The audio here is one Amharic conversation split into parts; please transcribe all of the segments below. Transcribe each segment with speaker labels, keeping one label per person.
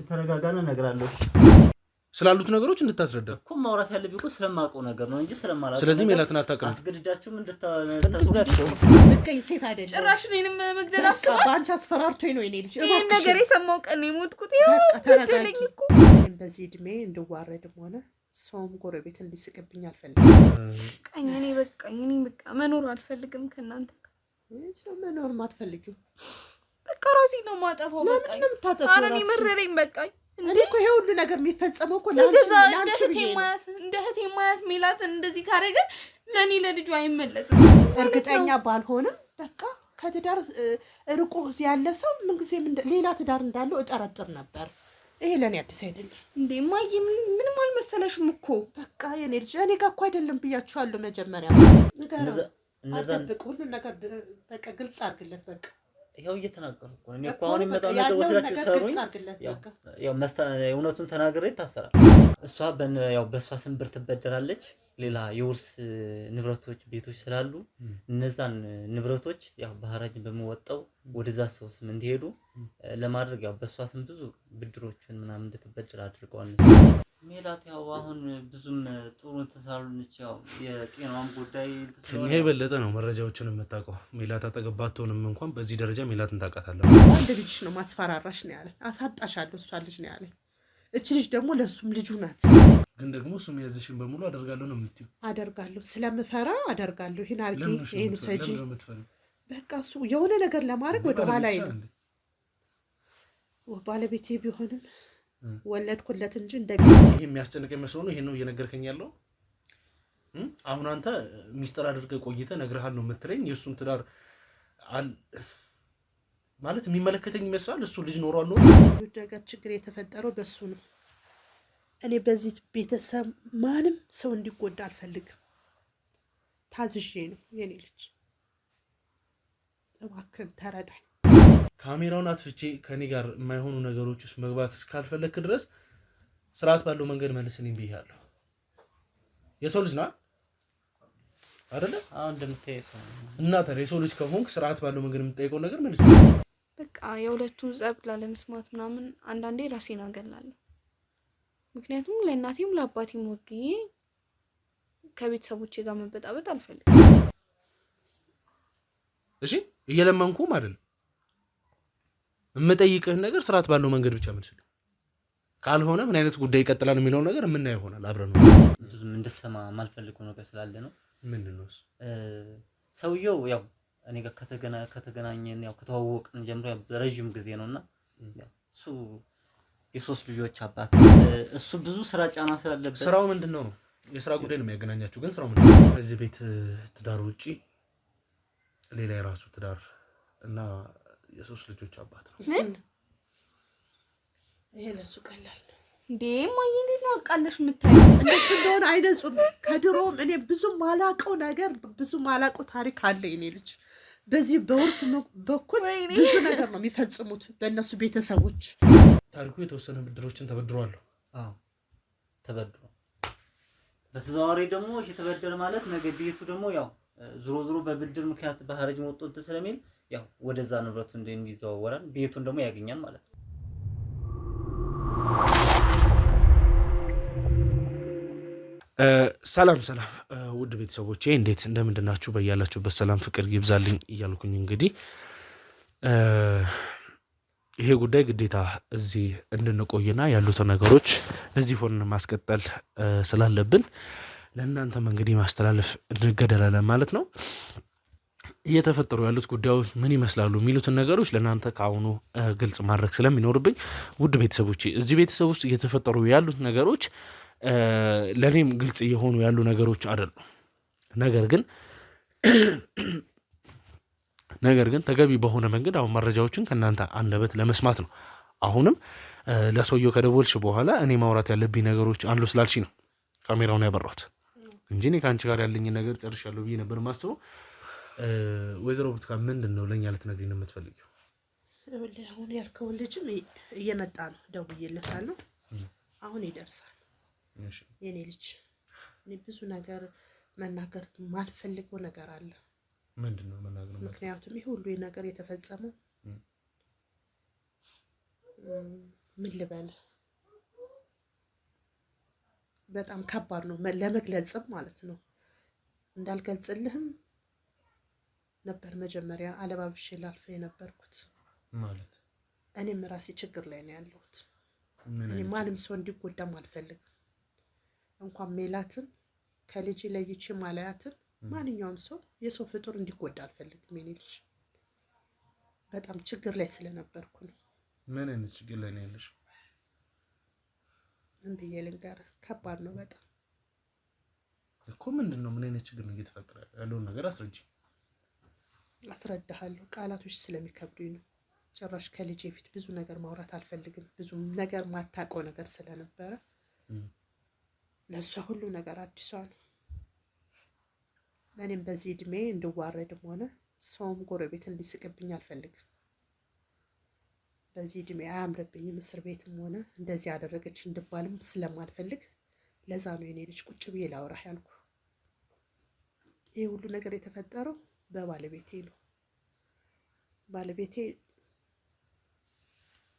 Speaker 1: ተረጋጋና እነግራለሁ
Speaker 2: ስላሉት ነገሮች እንድታስረዳ
Speaker 1: እኮ ማውራት ያለብኝ እኮ ስለማውቀው ነገር ነው እንጂ ስለማላውቀው
Speaker 2: ስለዚህ ሜላትን አታውቅም
Speaker 1: አስገድዳችሁም እንድታስረዳችሁ
Speaker 3: በቀይ ሴት አይደለም ጭራሽ እኔንም መግደል አስባ ባንቺ አስፈራርቶኝ ነው እኔ ልጅ
Speaker 4: ይሄን ነገር የሰማው ቀን የሞትኩት ይሄው ተረጋግኝ እኮ
Speaker 3: በዚህ እድሜ እንድዋረድም ሆነ ሰውም ጎረቤት እንዲስቅብኝ አልፈልግም
Speaker 4: እኔ በቃ መኖር አልፈልግም ከናንተ
Speaker 3: ጋር መኖር ማትፈልጊው
Speaker 4: በቃ ራሴ ነው ማጠፋው በቃ
Speaker 3: ምንም ታጠፋው
Speaker 4: አረ እኔ መረረኝ በቃ
Speaker 3: እንዴ እኮ ይሄ ሁሉ ነገር የሚፈጸመው እኮ ላንቺ
Speaker 4: እንደ እህቴ ማያት ሜላት እንደዚህ ካረገ ለኔ ለልጁ አይመለስም
Speaker 3: እርግጠኛ ባልሆንም በቃ ከትዳር ርቆ ያለ ሰው ምን ጊዜም ሌላ ትዳር እንዳለው እጠረጥር ነበር ይሄ ለኔ አዲስ አይደለም
Speaker 4: እንዴ ማይ ምንም አልመሰለሽም እኮ
Speaker 3: በቃ የኔ ልጅ እኔ ጋር እኮ አይደለም ብያችኋለሁ መጀመሪያ እነዛ ሁሉ ነገር በቃ ግልጽ አድርግለት በቃ
Speaker 1: ያው እየተናገርኩ ነው እኔ እኮ አሁን የመጣው ነገር ወስላችሁ ሰሩኝ ያው እውነቱን ተናግሬ ታሰራል እሷ ያው በሷ ስም ብር ትበደራለች ሌላ የውርስ ንብረቶች ቤቶች ስላሉ እነዛን ንብረቶች ያው በሐራጅ በመወጣው ወደዛ ሰው ስም እንዲሄዱ ለማድረግ ያው በሷ ስም ብዙ ብድሮችን ምናምን እንድትበደር አድርገዋል ሜላት ያው አሁን ብዙም ጥሩ ተሳሉልኝ ያው የጤናዋም ጉዳይ
Speaker 2: ይሄ በለጠ ነው መረጃዎችን የምታውቀው ሜላት አጠገባቶንም እንኳን በዚህ ደረጃ ሜላትን ታውቃታለህ
Speaker 3: አንድ ልጅ ነው ማስፈራራሽ ነው ያለ አሳጣሻለሁ እሷ ልጅ ነው ያለ እቺ ልጅ ደግሞ ለሱም ልጁ ናት
Speaker 2: ግን ደግሞ እሱም ያዘሽን በሙሉ አደርጋለሁ ነው የምትይው
Speaker 3: አደርጋለሁ ስለምፈራ አደርጋለሁ ይሄን አርጊ ይሄን ሰጂ በቃ እሱ የሆነ ነገር ለማድረግ ወደ ኋላ አይደለም ባለቤቴ ቢሆንም ወለድኩለት እንጂ እንደዚህ
Speaker 2: ይሄ የሚያስጨንቀኝ መስሎ ነው ይሄን ነው እየነገርከኝ ያለው አሁን አንተ ሚስጥር አድርገህ ቆይተህ ነግረሃለሁ የምትለኝ የሱን ትዳር ማለት የሚመለከተኝ ይመስላል እሱ ልጅ ኖሯል ነው
Speaker 3: ነገር ችግር የተፈጠረው በሱ ነው እኔ በዚህ ቤተሰብ ማንም ሰው እንዲጎዳ አልፈልግም ታዝዤ ነው የኔ ልጅ እባክህን ተረዳኝ
Speaker 2: ካሜራውን አጥፍቼ ከኔ ጋር የማይሆኑ ነገሮች ውስጥ መግባት እስካልፈለክ ድረስ ስርዓት ባለው መንገድ መልስልኝ ብያለሁ የሰው ልጅ ነው አይደለ
Speaker 1: አሁን እንደምትይሰው
Speaker 2: እና ታዲያ የሰው ልጅ ከሆንክ ስርዓት ባለው መንገድ የምትጠይቀው ነገር መልስ
Speaker 4: በቃ የሁለቱን ጸብ ላለመስማት ምናምን አንዳንዴ ራሴን አገላለሁ ምክንያቱም ለእናቴም ለአባቴም ወግዬ ከቤተሰቦቼ ጋር መበጣበጥ አልፈልግም
Speaker 2: እሺ እየለመንኩም አይደል የምጠይቅህ ነገር ስርዓት ባለው መንገድ ብቻ መልስልኝ ካልሆነ ምን አይነት ጉዳይ ይቀጥላል የሚለው ነገር ምን ይሆናል አብረን ነው
Speaker 1: እንድሰማ ማልፈልገው ነገር ስላለ ነው
Speaker 2: ምንድነው
Speaker 1: ሰውየው ያው እኔ ጋር ከተገናኘን ያው ከተዋወቅን ጀምሮ ረጅም ጊዜ ነውና እሱ የሶስት ልጆች አባት እሱ ብዙ ስራ ጫና ስላለበት
Speaker 2: ስራው ምንድነው ነው የስራ ጉዳይ ነው የሚያገናኛችሁ ግን ስራው ምንድነው ከዚህ ቤት ትዳር ውጪ ሌላ የራሱ ትዳር እና የሶስት ልጆች አባት ነው
Speaker 4: ምን
Speaker 3: ይሄ ለሱ ቀላል
Speaker 4: እንዴ ማይ እንዴት ነው አቃለሽ የምታየው
Speaker 3: እንደሱ እንደሆነ አይነጹም ከድሮም እኔ ብዙ ማላቀው ነገር ብዙ ማላቀው ታሪክ አለ እኔ ልጅ በዚህ በውርስ በኩል ብዙ ነገር ነው የሚፈጽሙት በእነሱ ቤተሰቦች
Speaker 2: ታሪኩ የተወሰነ ብድሮችን ተበድሯል
Speaker 1: አዎ ተበድሮ በተዛዋሪ ደግሞ የተበደረ ማለት ነገ ቤቱ ደግሞ ያው ዙሮ በብድር ምክንያት በሐራጅ ወጥቶ ስለሚል ያው ወደዛ ንብረቱ እንዲዘዋወራል ቤቱን ደግሞ ያገኛል ማለት ነው
Speaker 2: ሰላም ውድ ቤተሰቦቼ እንዴት እንደምንድናችሁ በእያላችሁበት ሰላም ፍቅር ይብዛልኝ እያልኩኝ እንግዲህ ይሄ ጉዳይ ግዴታ እዚህ እንድንቆይና ያሉት ነገሮች እዚህ ሆነን ማስቀጠል ስላለብን ለእናንተም እንግዲህ ማስተላለፍ እንገደላለን ማለት ነው እየተፈጠሩ ያሉት ጉዳዮች ምን ይመስላሉ የሚሉትን ነገሮች ለእናንተ ከአሁኑ ግልጽ ማድረግ ስለሚኖርብኝ ውድ ቤተሰቦቼ እዚህ ቤተሰብ ውስጥ እየተፈጠሩ ያሉት ነገሮች ለኔም ግልጽ እየሆኑ ያሉ ነገሮች አይደሉም ነገር ግን ተገቢ በሆነ መንገድ አሁን መረጃዎችን ከናንተ አንደበት ለመስማት ነው አሁንም ለሰውየው ከደወልሽ በኋላ እኔ ማውራት ያለብኝ ነገሮች አንዱ ስላልሽ ነው ካሜራውን ያበራሁት እንጂ እኔ ካንቺ ጋር ያለኝ ነገር ጨርሻለሁ ብዬ ነበር ማስበው ወይዘሮ ብርቱካን ምንድነው ለኛ ልትነግሪኝ የምትፈልጊው
Speaker 3: አሁን ያልከው ልጅም እየመጣ ነው ደውዬለታለሁ አሁን ይደርሳል የኔ ልጅ እኔ ብዙ ነገር መናገር ማልፈልገው ነገር አለ
Speaker 2: ምንድነው መናገር?
Speaker 3: ምክንያቱም ይሄ ሁሉ ነገር የተፈጸመው ምን ልበል በጣም ከባድ ነው ለመግለጽም ማለት ነው። እንዳልገልጽልህም ነበር መጀመሪያ አለባብሼ ላልፈ የነበርኩት
Speaker 2: ማለት
Speaker 3: እኔም ራሴ ችግር ላይ ነው ያለሁት። እኔ ማንም ሰው እንዲጎዳም አልፈልግም። እንኳን ሜላትን ከልጅ ለይቼ ማላያትን ማንኛውም ሰው የሰው ፍጡር እንዲጎዳ አልፈልግም። የኔ ልጅ በጣም ችግር ላይ ስለነበርኩ ነው።
Speaker 2: ምን አይነት ችግር ላይ ነው ያለሽ?
Speaker 3: ምን ብዬ ልንገርህ? ከባድ ነው በጣም
Speaker 2: እኮ። ምንድነው? ምን አይነት ችግር ነው እየተፈጠረ ያለውን ነገር አስረጂ።
Speaker 3: አስረዳሃለሁ። ቃላቶች ስለሚከብዱኝ ነው። ጭራሽ ከልጄ ፊት ብዙ ነገር ማውራት አልፈልግም። ብዙ ነገር ማታውቀው ነገር ስለነበረ ለእሷ ሁሉ ነገር አዲሷ ነው። እኔም በዚህ እድሜ እንድዋረድም ሆነ ሰውም ጎረቤት እንዲስቅብኝ አልፈልግም። በዚህ እድሜ አያምርብኝም። እስር ቤትም ሆነ እንደዚህ ያደረገች እንድባልም ስለማልፈልግ ለዛ ነው የኔ ልጅ ቁጭ ብዬ ላውራህ ያልኩ። ይህ ሁሉ ነገር የተፈጠረው በባለቤቴ ነው። ባለቤቴ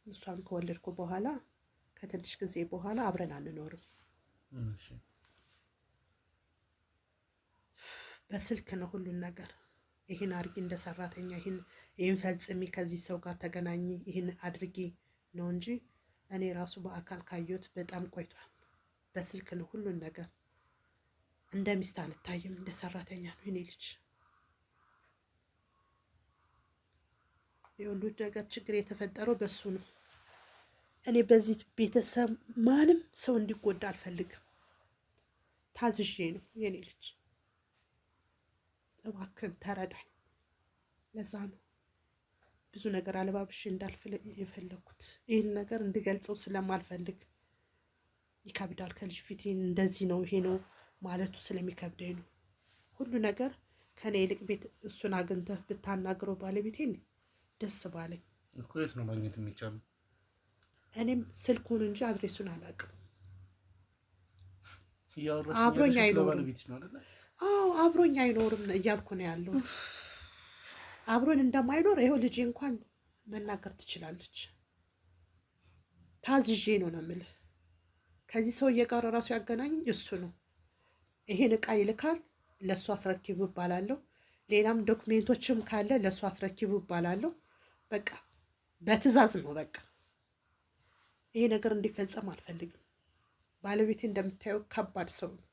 Speaker 3: እሷን ከወለድኩ በኋላ ከትንሽ ጊዜ በኋላ አብረን አንኖርም። በስልክ ነው ሁሉን ነገር። ይህን አድርጊ እንደ ሰራተኛ፣ ይህን ፈጽሚ፣ ከዚህ ሰው ጋር ተገናኝ፣ ይህን አድርጊ ነው እንጂ እኔ ራሱ በአካል ካየሁት በጣም ቆይቷል። በስልክ ነው ሁሉን ነገር። እንደ ሚስት አልታይም፣ እንደ ሰራተኛ ነው የኔ ልጅ። የሁሉ ነገር ችግር የተፈጠረው በሱ ነው። እኔ በዚህ ቤተሰብ ማንም ሰው እንዲጎዳ አልፈልግም። ታዝዤ ነው የኔ ልጅ። እባክህን ተረዳኝ። ለዛ ነው ብዙ ነገር አለባብሼ እንዳልፍ የፈለኩት። ይህን ነገር እንድገልጸው ስለማልፈልግ ይከብዳል። ከልጅ ፊት እንደዚህ ነው ይሄ ነው ማለቱ ስለሚከብደኝ ነው። ሁሉ ነገር ከኔ ይልቅ ቤት እሱን አግኝተህ ብታናግረው ባለቤቴን ደስ ባለኝ
Speaker 2: እኮ። የት ነው ማግኘት የሚቻለው?
Speaker 3: እኔም ስልኩን እንጂ አድሬሱን አላውቅም።
Speaker 2: አብሮኝ አይኖርም።
Speaker 3: አዎ አብሮኝ አይኖርም እያልኩ ነው ያለው። አብሮን እንደማይኖር ይኸው ልጄ እንኳን መናገር ትችላለች። ታዝዤ ነው የምልህ። ከዚህ ሰውዬ ጋር ራሱ ያገናኝ እሱ ነው። ይሄን እቃ ይልካል፣ ለእሱ አስረክቡ እባላለሁ። ሌላም ዶክሜንቶችም ካለ ለእሱ አስረክቡ እባላለሁ። በቃ በትዕዛዝ ነው። በቃ ይሄ ነገር እንዲፈጸም አልፈልግም። ባለቤቴ እንደምታየው ከባድ ሰው ነው።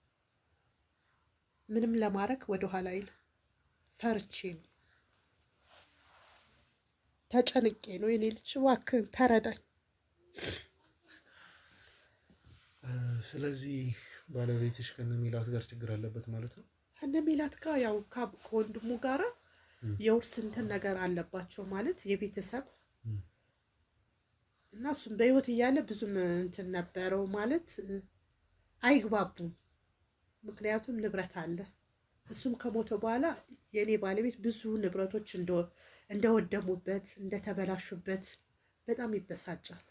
Speaker 3: ምንም ለማድረግ ወደኋላ አይል። ፈርቼ ነው፣ ተጨንቄ ነው የኔ ልጅ። እባክህን ተረዳኝ።
Speaker 2: ስለዚህ ባለቤትሽ ከነሚላት ጋር ችግር አለበት ማለት ነው?
Speaker 3: ከነሚላት ጋር ያው ከወንድሙ ጋራ የውርስ እንትን ነገር አለባቸው ማለት የቤተሰብ እና እሱም በህይወት እያለ ብዙም እንትን ነበረው ማለት አይግባቡም። ምክንያቱም ንብረት አለ። እሱም ከሞተ በኋላ የኔ ባለቤት ብዙ ንብረቶች እንደወደሙበት እንደተበላሹበት በጣም ይበሳጫል።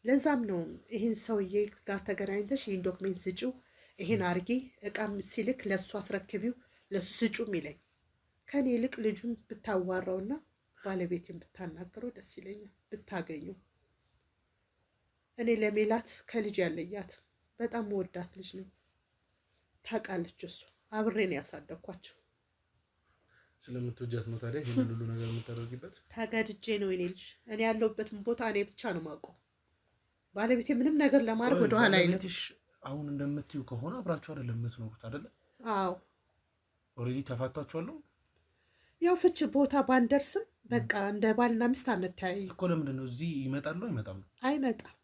Speaker 3: ለዛም ነው ይህን ሰውዬ ጋር ተገናኝተሽ ይህን ዶክሜንት ስጪው፣ ይህን አርጊ፣ እቃም ሲልክ ለእሱ አስረክቢው፣ ለእሱ ስጪው የሚለኝ። ከኔ ይልቅ ልጁን ብታዋራውና ባለቤቴን ብታናገረው ደስ ይለኛል። ብታገኙ። እኔ ለሜላት ከልጅ ያለያት በጣም መወዳት ልጅ ነው። ታውቃለች። እሱ አብሬን ያሳደግኳቸው።
Speaker 2: ስለምትወጃት ነው ታዲያ ይሄን ሁሉ ነገር የምታደርጊበት?
Speaker 3: ተገድጄ ነው የኔ ልጅ። እኔ ያለሁበትን ቦታ እኔ ብቻ ነው የማውቀው። ባለቤቴ ምንም ነገር ለማድረግ ወደ ኋላ አይልም።
Speaker 2: አሁን እንደምትዩ ከሆነ አብራችሁ አይደለም የምትኖሩት አይደለ?
Speaker 3: አዎ
Speaker 2: ኦልሬዲ ተፋታችኋል።
Speaker 3: ያው ፍች ቦታ ባንደርስም በቃ እንደ ባልና ሚስት አንተያይ
Speaker 2: እኮ። ለምንድን ነው እዚህ ይመጣሉ? አይመጣም?
Speaker 3: አይመጣም።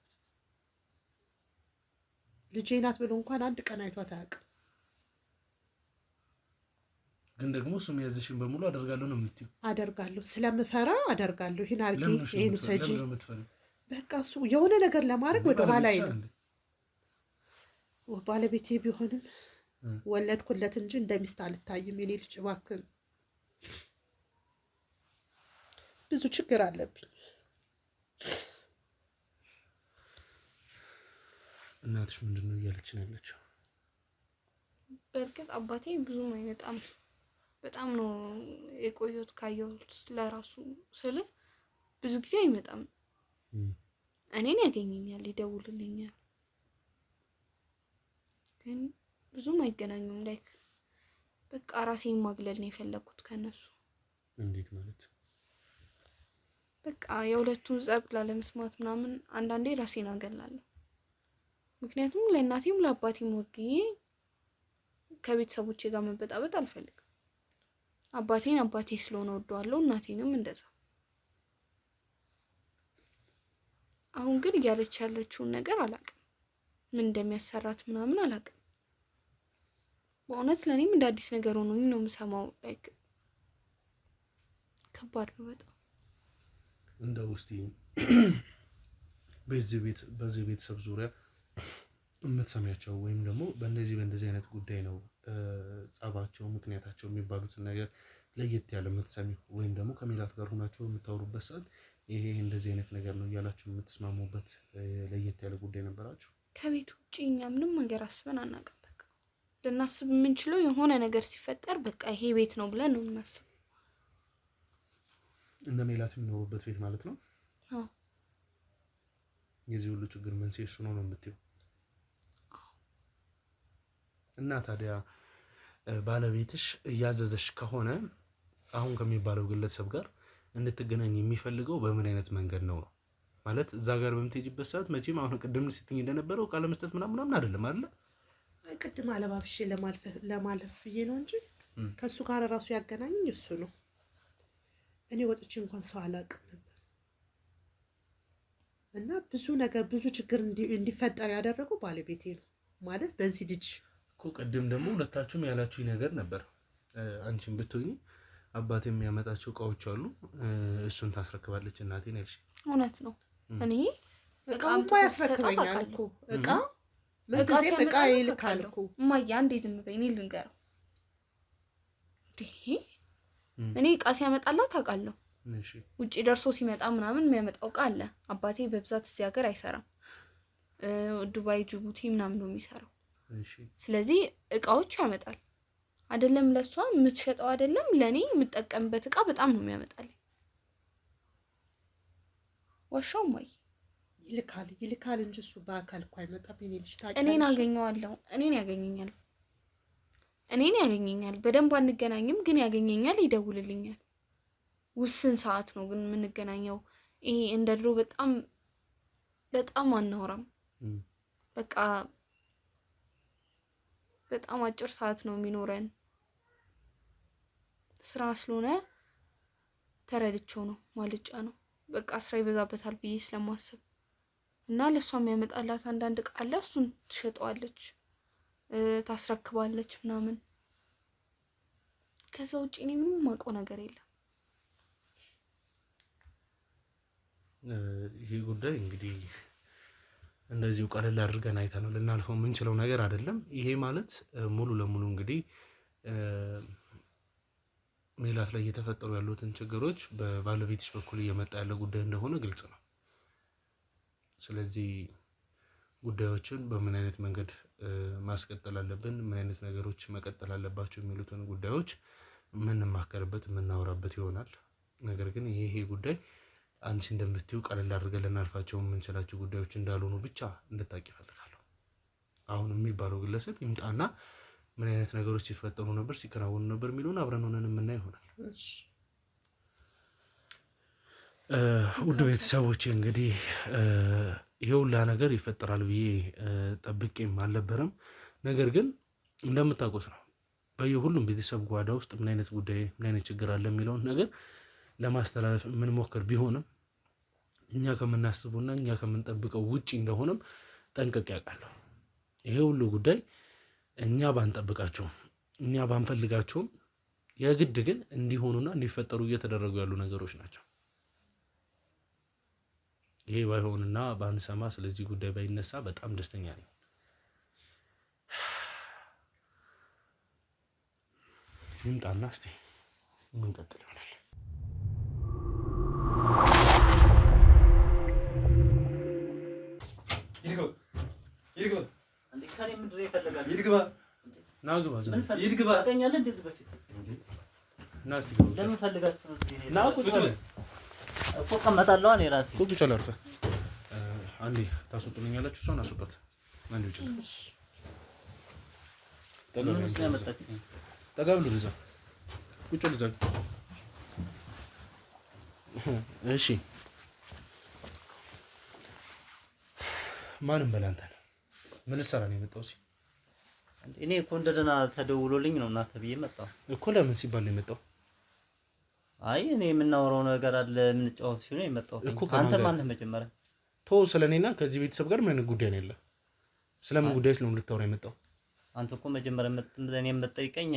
Speaker 3: ልጄ ናት ብሎ እንኳን አንድ ቀን አይቷት አያውቅም።
Speaker 2: ግን ደግሞ እሱም ያዘሽን በሙሉ አደርጋለሁ ነው የምትይው?
Speaker 3: አደርጋለሁ፣ ስለምፈራ አደርጋለሁ። ይሄን አርጊ፣ ይሄን ሰጂ፣ በቃ እሱ የሆነ ነገር ለማድረግ ወደ ኋላ አይልም። ባለቤቴ ቢሆንም ወለድኩለት እንጂ እንደሚስት አልታይም። የኔ ልጅ እባክህን፣ ብዙ ችግር አለብኝ።
Speaker 2: እናትሽ ምንድን ነው እያለች ነው ያለችው?
Speaker 4: በእርግጥ አባቴ ብዙም አይመጣም። በጣም ነው የቆየሁት ካየሁት ለራሱ ስለ ብዙ ጊዜ አይመጣም። እኔን ያገኘኛል፣ ይደውልልኛል፣ ግን ብዙም አይገናኙም። ላይክ በቃ ራሴን ማግለል ነው የፈለኩት ከነሱ።
Speaker 2: እንዴት ማለት?
Speaker 4: በቃ የሁለቱን ጸብ ላለመስማት ምናምን አንዳንዴ ራሴን አገላለሁ። ምክንያቱም ለእናቴም ለአባቴም ወግኜ ከቤተሰቦቼ ጋር መበጣበጥ አልፈልግም። አባቴን አባቴ ስለሆነ ወደዋለሁ፣ እናቴንም እንደዛ። አሁን ግን እያለች ያለችውን ነገር አላውቅም፣ ምን እንደሚያሰራት ምናምን አላውቅም። በእውነት ለእኔም እንደ አዲስ ነገር ሆኖኝ ነው የምሰማው። ላይክ ከባድ ነው በጣም።
Speaker 2: እንደው እስቲ በዚህ ቤተሰብ ዙሪያ የምትሰሚያቸው ወይም ደግሞ በእንደዚህ አይነት ጉዳይ ነው ጸባቸው፣ ምክንያታቸው የሚባሉትን ነገር ለየት ያለ የምትሰሚው ወይም ደግሞ ከሜላት ጋር ሆናችሁ የምታወሩበት ሰዓት ይሄ እንደዚህ አይነት ነገር ነው እያላችሁ የምትስማሙበት ለየት ያለ ጉዳይ ነበራችሁ?
Speaker 4: ከቤት ውጭ እኛ ምንም ነገር አስበን አናውቅም። በቃ ልናስብ የምንችለው የሆነ ነገር ሲፈጠር በቃ ይሄ ቤት ነው ብለን ነው የምናስበው።
Speaker 2: እነ ሜላት የሚኖሩበት ቤት ማለት ነው?
Speaker 4: አዎ።
Speaker 2: የዚህ ሁሉ ችግር መንስኤ እሱ ነው የምትይው? እና ታዲያ ባለቤትሽ እያዘዘሽ ከሆነ አሁን ከሚባለው ግለሰብ ጋር እንድትገናኝ የሚፈልገው በምን አይነት መንገድ ነው? ማለት እዛ ጋር በምትሄጂበት ሰዓት መቼም አሁን ቅድም ስትኝ እንደነበረው ቃለ መስጠት ምናምን አይደለም አይደል?
Speaker 3: ቅድም አለባብሼ ለማለፍ ብዬ ነው እንጂ ከእሱ ጋር ራሱ ያገናኘኝ እሱ ነው። እኔ ወጥቼ እንኳን ሰው አላውቅም ነበር እና ብዙ ችግር እንዲፈጠር ያደረገው ባለቤቴ ነው ማለት በዚህ ልጅ
Speaker 2: እኮ። ቅድም ደግሞ ሁለታችሁም ያላችሁኝ ነገር ነበር። አንቺም ብትሆኚ አባቴ የሚያመጣቸው እቃዎች አሉ፣ እሱን ታስረክባለች እናቴ ነው ያልሽ።
Speaker 4: እውነት ነው። እኔ
Speaker 3: እቃም ያስረክበኛል እኮ እቃ ምንጊዜም እቃ ይልካል እኮ።
Speaker 4: እማዬ አንዴ ዝም በይ፣ እኔ ልንገረው። እኔ እቃ ሲያመጣላት አውቃለሁ። ውጭ ደርሶ ሲመጣ ምናምን የሚያመጣው እቃ አለ። አባቴ በብዛት እዚህ ሀገር አይሰራም፣ ዱባይ፣ ጅቡቲ ምናምን ነው የሚሰራው። ስለዚህ እቃዎች ያመጣል። አይደለም ለሷ የምትሸጠው አይደለም ለኔ የምጠቀምበት እቃ በጣም ነው የሚያመጣልኝ። ዋሻው ማይ
Speaker 3: ይልካል እንጂ እሱ በአካል እኮ አይመጣም። የኔ ልጅ ታውቂያለሽ።
Speaker 4: እኔን አገኘዋለሁ፣ እኔን ያገኘኛል። በደንብ አንገናኝም፣ ግን ያገኘኛል፣ ይደውልልኛል። ውስን ሰዓት ነው ግን የምንገናኘው። ይሄ እንደ ድሮ በጣም አናወራም። በቃ በጣም አጭር ሰዓት ነው የሚኖረን። ስራ ስለሆነ ተረድቼው ነው ማልጫ ነው በቃ ስራ ይበዛበታል ብዬ ስለማስብ እና ለሷ የሚያመጣላት አንዳንድ እቃ አለ። እሱን ትሸጠዋለች፣ ታስረክባለች ምናምን። ከዛ ውጪ እኔ ምንም የማውቀው ነገር የለም።
Speaker 2: ይሄ ጉዳይ እንግዲህ እንደዚሁ ቀለል አድርገን አይተነው ልናልፈው የምንችለው ነገር አይደለም። ይሄ ማለት ሙሉ ለሙሉ እንግዲህ ሜላት ላይ እየተፈጠሩ ያሉትን ችግሮች በባለቤትሽ በኩል እየመጣ ያለ ጉዳይ እንደሆነ ግልጽ ነው። ስለዚህ ጉዳዮችን በምን አይነት መንገድ ማስቀጠል አለብን፣ ምን አይነት ነገሮች መቀጠል አለባቸው የሚሉትን ጉዳዮች የምንማከርበት የምናወራበት ይሆናል። ነገር ግን ይሄ ጉዳይ አንቺ እንደምትይው ቀለል አድርገን ልናልፋቸው የምንችላቸው ጉዳዮች እንዳልሆኑ ብቻ እንድታውቂ እፈልጋለሁ። አሁን የሚባለው ግለሰብ ይምጣና ምን አይነት ነገሮች ሲፈጠሩ ነበር ሲከናወኑ ነበር የሚለውን አብረን ሆነን የምናይ ይሆናል። ውድ ቤተሰቦቼ እንግዲህ ይሄ ሁላ ነገር ይፈጠራል ብዬ ጠብቄም አልነበረም። ነገር ግን እንደምታውቁት ነው በየሁሉም ቤተሰብ ጓዳ ውስጥ ምን አይነት ጉዳይ ምን አይነት ችግር አለ የሚለውን ነገር ለማስተላለፍ የምንሞክር ቢሆንም እኛ ከምናስቡና እኛ ከምንጠብቀው ውጪ እንደሆነም ጠንቅቄ አውቃለሁ። ይሄ ሁሉ ጉዳይ እኛ ባንጠብቃቸውም እኛ ባንፈልጋቸውም የግድ ግን እንዲሆኑና እንዲፈጠሩ እየተደረጉ ያሉ ነገሮች ናቸው። ይሄ ባይሆንና ባንሰማ ስለዚህ ጉዳይ ባይነሳ በጣም ደስተኛ ነኝ። ይምጣና እስቲ እንቀጥል ይሆናል። ና እስቲ
Speaker 1: ለምን ፈልጋችሁ ነው?
Speaker 2: ና ቁጭ በል
Speaker 1: እኮ ቀመጣለሁ እኔ ራሴ
Speaker 2: ቁጭ በል አርፈህ አንዴ ታስወጡልኛላችሁ። እሷን አስወጣት አንዴ ውጭ ጠጋ ብሎ እዛ ቁጭ በል እዛ። እሺ ማንም በል አንተ ምን ልትሰራ ነው የመጣው?
Speaker 1: እኔ እኮ እንደደህና ተደውሎልኝ ነው እና ተብዬ መጣሁ
Speaker 2: እኮ። ለምን ሲባል ነው የመጣው?
Speaker 1: አይ እኔ የምናወራው ነገር አለ የምንጫወት ሲሆን የመጣሁት። አንተ ማን ነህ መጀመሪያ?
Speaker 2: ስለኔና ከዚህ ቤተሰብ ጋር ምን ጉዳይ ነው ያለ? ስለምን ጉዳይ ስለምን ልታወራ የመጣው?
Speaker 1: አንተ እኮ መጀመሪያ እኔ የምትጠይቀኝ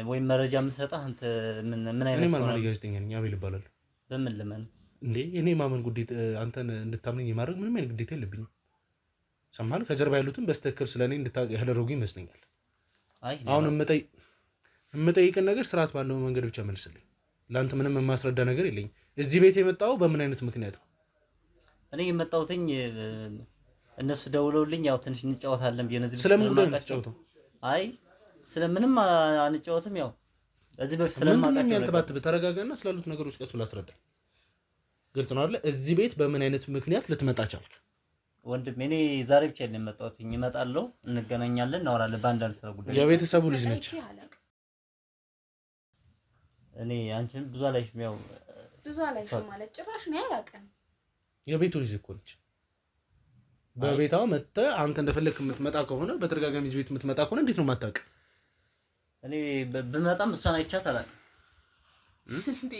Speaker 1: ወይም መረጃ የምሰጠህ አንተ ምን አይነት ሰው
Speaker 2: ነው? እኔ ጋዜጠኛ ነኝ፣ አቤል እባላለሁ።
Speaker 1: በምን ልመን
Speaker 2: እንዴ? እኔ ማመን ጉዳይ አንተን እንድታምነኝ የማድረግ ምንም አይነት ግዴታ የለብኝም። ሰማል ከጀርባ ያሉትን በስተክክል ስለኔ እንድታውቅ ያደረጉ ይመስለኛል። አሁን የምጠይቅን ነገር ስርዓት ባለው መንገድ ብቻ መልስልኝ። ለአንተ ምንም የማስረዳ ነገር የለኝም። እዚህ ቤት የመጣው በምን አይነት ምክንያት ነው?
Speaker 1: እኔ የመጣሁትኝ እነሱ ደውለውልኝ ያው ትንሽ እንጫወታለን ብዬ ነው።
Speaker 2: ስለምን ጉዳይ ነው የምትጫወተው?
Speaker 1: አይ ስለምንም አንጫወትም። ያው እዚህ በፊት ስለማውቃቸው
Speaker 2: ያንተባትብ ተረጋጋና ስላሉት ነገሮች ቀስ ብለህ አስረዳኝ። ግልጽ ነው አይደል? እዚህ ቤት በምን አይነት ምክንያት ልትመጣ ቻልክ?
Speaker 1: ወንድም እኔ ዛሬ ብቻ ነው የመጣሁት። እመጣለሁ፣ እንገናኛለን፣ እናወራለን በአንዳንድ ስለ ጉዳይ።
Speaker 2: የቤተሰቡ ልጅ ነች።
Speaker 1: እኔ አንቺን ብዙ አላይሽም። ያው
Speaker 4: ብዙ አላይሽም ማለት ጭራሽ ነው ያላቀን።
Speaker 2: የቤቱ ልጅ እኮ ነች። በቤታው መጥተህ አንተ እንደፈለክ የምትመጣ ከሆነ በተደጋጋሚ እዚህ ቤት የምትመጣ ከሆነ እንዴት ነው የማታውቅ?
Speaker 1: እኔ ብመጣም እሷን አይቻት አላውቅም።
Speaker 4: እንዴ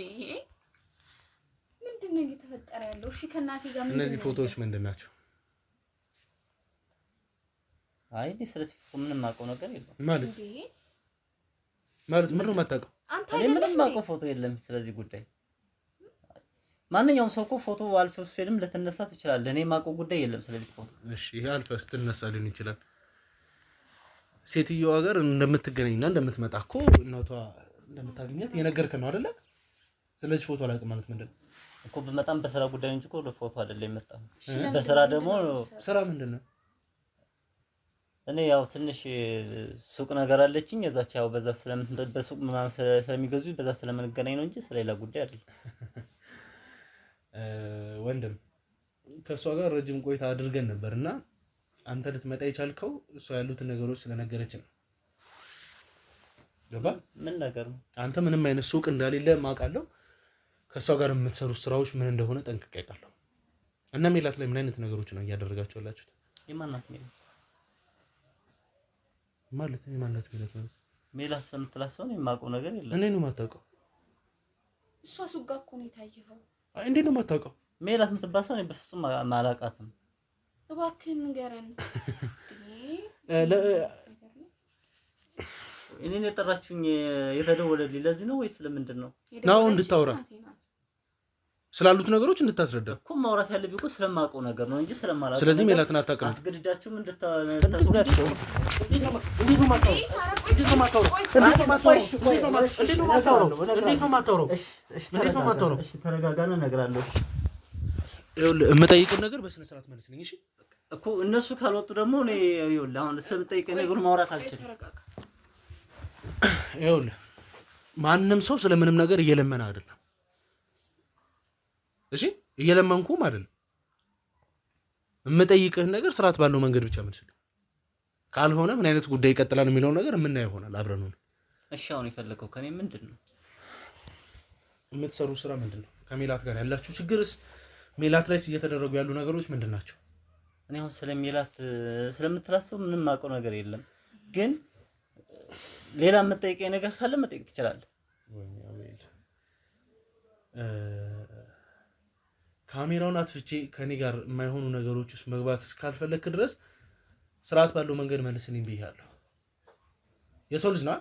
Speaker 4: ምንድነው እየተፈጠረ ያለው? እሺ ከእናቴ ጋር
Speaker 2: እነዚህ ፎቶዎች ምንድን ናቸው?
Speaker 1: አይ እኔ ስለዚህ ምንም የማውቀው ነገር የለም።
Speaker 2: ማለት ምንድን ነው የማታውቀው?
Speaker 1: እኔ ምንም የማውቀው ፎቶ የለም ስለዚህ ጉዳይ። ማንኛውም ሰው እኮ ፎቶ አልፈህ ስትሄድም ልትነሳ ትችላለህ። እኔ የማውቀው ጉዳይ የለም ስለዚህ ፎቶ።
Speaker 2: እሺ ይሄ አልፈህ ስትነሳ ሊሆን ይችላል። ሴትዮዋ ጋር እንደምትገናኝና እንደምትመጣ እኮ እናቷ እንደምታገኛት የነገርከን ነው አይደለ? ስለዚህ ፎቶ አላውቅም ማለት ምንድን ነው
Speaker 1: እኮ? ብመጣም በስራ ጉዳይ እንጂ እኮ ለፎቶ አይደለም የመጣው። በስራ ደግሞ
Speaker 2: ስራ ምንድን ነው?
Speaker 1: እኔ ያው ትንሽ ሱቅ ነገር አለችኝ እዛች ያው በዛ በሱቅ ምናምን ስለሚገዙ በዛ ስለምንገናኝ ነው እንጂ ስለሌላ ጉዳይ አይደለም።
Speaker 2: ወንድም ከእሷ ጋር ረጅም ቆይታ አድርገን ነበርና አንተ ልትመጣ የቻልከው እሷ ያሉትን ነገሮች ስለነገረች ነው። ገባ?
Speaker 1: ምን ነገር ነው?
Speaker 2: አንተ ምንም አይነት ሱቅ እንደሌለ ማውቃለሁ። ከእሷ ጋር የምትሰሩት ስራዎች ምን እንደሆነ ጠንቅቄ አውቃለሁ። እና ሜላት ላይ ምን አይነት ነገሮች ነው እያደረጋችሁ ያላችሁት?
Speaker 1: የማናት ሜላት
Speaker 2: ማለት የማናት ሜላት ማለት
Speaker 1: ሜላት ስለምትላት ሰው ነው የማውቀው ነገር የለም።
Speaker 2: እኔ ነው የማታውቀው?
Speaker 4: እሷ ሱቅ ጋር እኮ ነው የታየኸው።
Speaker 2: እንዴት ነው የማታውቀው?
Speaker 1: ሜላት የምትባል ሰው እኔ በፍጹም አላውቃትም።
Speaker 4: እባክህን ንገረን።
Speaker 1: እኔን የጠራችሁኝ የተደወለልኝ ለዚህ ነው ወይስ ለምንድን ነው?
Speaker 2: ነው እንድታወራ ስላሉት ነገሮች እንድታስረዳ
Speaker 1: እኮ። ማውራት ያለብኝ እኮ ስለማውቀው ነገር ነው እንጂ ስለማላውቀው።
Speaker 2: ስለዚህ ሜላትን አታውቅም።
Speaker 1: አስገድዳችሁም
Speaker 2: እንድታስረዳችሁ
Speaker 1: ተረጋጋና እነግርሃለሁ።
Speaker 2: ይኸውልህ የምጠይቅህ ነገር በስነ ስርዓት መልስልኝ እሺ?
Speaker 1: እኮ እነሱ ካልወጡ ደግሞ እኔ ይኸውልህ አሁን ስለምጠይቀኝ ነገር ማውራት አልችልም።
Speaker 2: ይኸውልህ ማንም ሰው ስለምንም ነገር እየለመነ አይደለም። እሺ እየለመንኩም አይደለም። የምጠይቅህ ነገር ስርዓት ባለው መንገድ ብቻ መልስልኝ። ካልሆነ ምን አይነት ጉዳይ ይቀጥላል የሚለው ነገር የምናየው ይሆናል አብረን ነው።
Speaker 1: እሺ አሁን የፈለከው ከኔ ምንድን ነው?
Speaker 2: የምትሰሩ ስራ ምንድን ነው? ከሜላት ጋር ያላችሁ ችግርስ? ሜላት ላይ እየተደረጉ ያሉ ነገሮች ምንድን ናቸው?
Speaker 1: እኔ አሁን ስለሜላት ስለምትላሰው ምንም የማውቀው ነገር የለም። ግን ሌላ የምጠይቀኝ ነገር ካለ መጠየቅ ትችላለህ።
Speaker 2: ካሜራውን አጥፍቼ ከኔ ጋር የማይሆኑ ነገሮች ውስጥ መግባት እስካልፈለክ ድረስ ስርዓት ባለው መንገድ መልስልኝ ብያለሁ። የሰው ልጅ ነው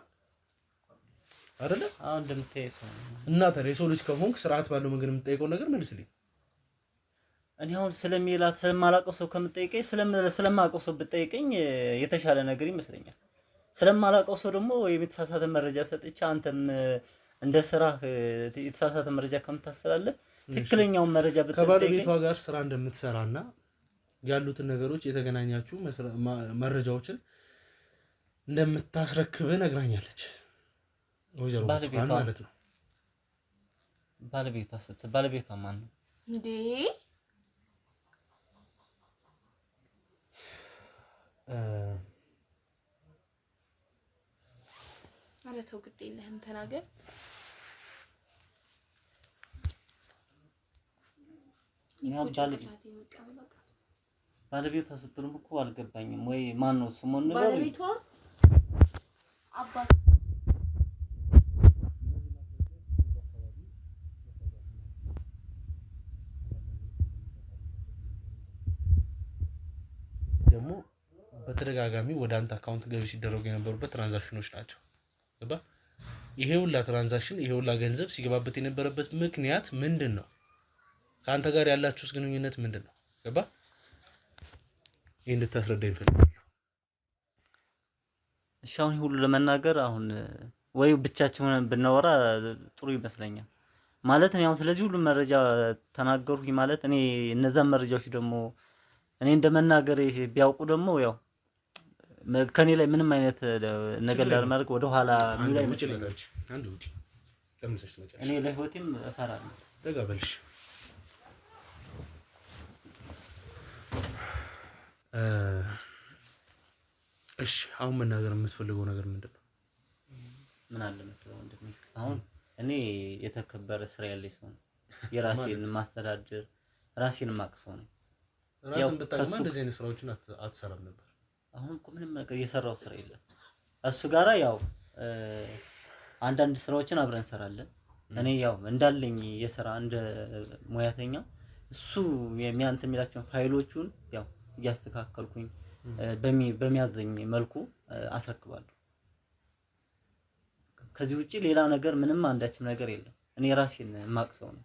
Speaker 2: አይደለ?
Speaker 1: አሁን እንደምታይ ሰው
Speaker 2: እና ታዲያ የሰው ልጅ ከሆንክ ስርዓት ባለው መንገድ የምትጠይቀው ነገር መልስልኝ።
Speaker 1: እኔ አሁን ስለሜላት ስለማላውቀው ሰው ከምጠይቀኝ ስለማውቀው ሰው ብጠይቀኝ የተሻለ ነገር ይመስለኛል። ስለማላውቀው ሰው ደግሞ የተሳሳተ መረጃ ሰጥቼ አንተም እንደ ስራ የተሳሳተ መረጃ ከምታስተላልፍ ትክክለኛውን መረጃ ብትጠይቀኝ
Speaker 2: ከባለቤቷ ጋር ስራ እንደምትሰራና ያሉትን ነገሮች የተገናኛችሁ መረጃዎችን እንደምታስረክብ ነግራኛለች። ወይዘሮ ማለት ነው።
Speaker 1: ባለቤቷ ማን ነው
Speaker 4: እንዴ? ኧረ ተው ግድ የለህም ተናገር።
Speaker 1: ባለቤቷ ስትሉም እኮ አልገባኝም። ወይ ማን ነው ስሙን ነገር
Speaker 4: ባለቤቷ አባት
Speaker 2: ደግሞ በተደጋጋሚ ወደ አንተ አካውንት ገቢ ሲደረጉ የነበሩበት ትራንዛክሽኖች ናቸው። ገባ? ይሄ ሁላ ትራንዛክሽን ይሄ ሁላ ገንዘብ ሲገባበት የነበረበት ምክንያት ምንድን ነው? ከአንተ ጋር ያላችሁስ ግንኙነት ምንድን ነው? ገባ? ይሄን እንድታስረዳኝ ፈልጋለሁ።
Speaker 1: እሺ አሁን ሁሉ ለመናገር አሁን ወይ ብቻችንን ብናወራ ጥሩ ይመስለኛል። ማለት ነው። አሁን ስለዚህ ሁሉ መረጃ ተናገሩኝ ማለት እኔ እነዛን መረጃዎች ደግሞ እኔ እንደመናገር ቢያውቁ ደግሞ ያው ከኔ ላይ ምንም አይነት ነገር ላለማድረግ ወደ ኋላ ምን ላይ መስለኛል።
Speaker 2: አንድ ውጪ ተምሰሽ መጨረሻ
Speaker 1: እኔ ለህይወቴም እፈራለሁ።
Speaker 2: ተጋበልሽ እሺ አሁን መናገር የምትፈልገው ነገር ምንድነው?
Speaker 1: ምን አለ መሰለህ ወንድሜ፣ አሁን እኔ የተከበረ ስራ ያለኝ ሰው ነው። የራሴን ማስተዳደር ራሴን ማቅሰው ነው።
Speaker 2: ራስን ብታውቅማ እንደዚህ አይነት ስራዎችን አትሰራም ነበር።
Speaker 1: አሁን እኮ ምንም ነገር የሰራው ስራ የለም። እሱ ጋራ ያው አንዳንድ ስራዎችን አብረን እንሰራለን። እኔ ያው እንዳለኝ የስራ እንደ ሙያተኛ እሱ የሚያንተ የሚላቸውን ፋይሎቹን ያው እያስተካከልኩኝ በሚያዘኝ መልኩ አስረክባለሁ። ከዚህ ውጪ ሌላ ነገር ምንም አንዳችም ነገር የለም። እኔ ራሴን ማቅሰው ነው።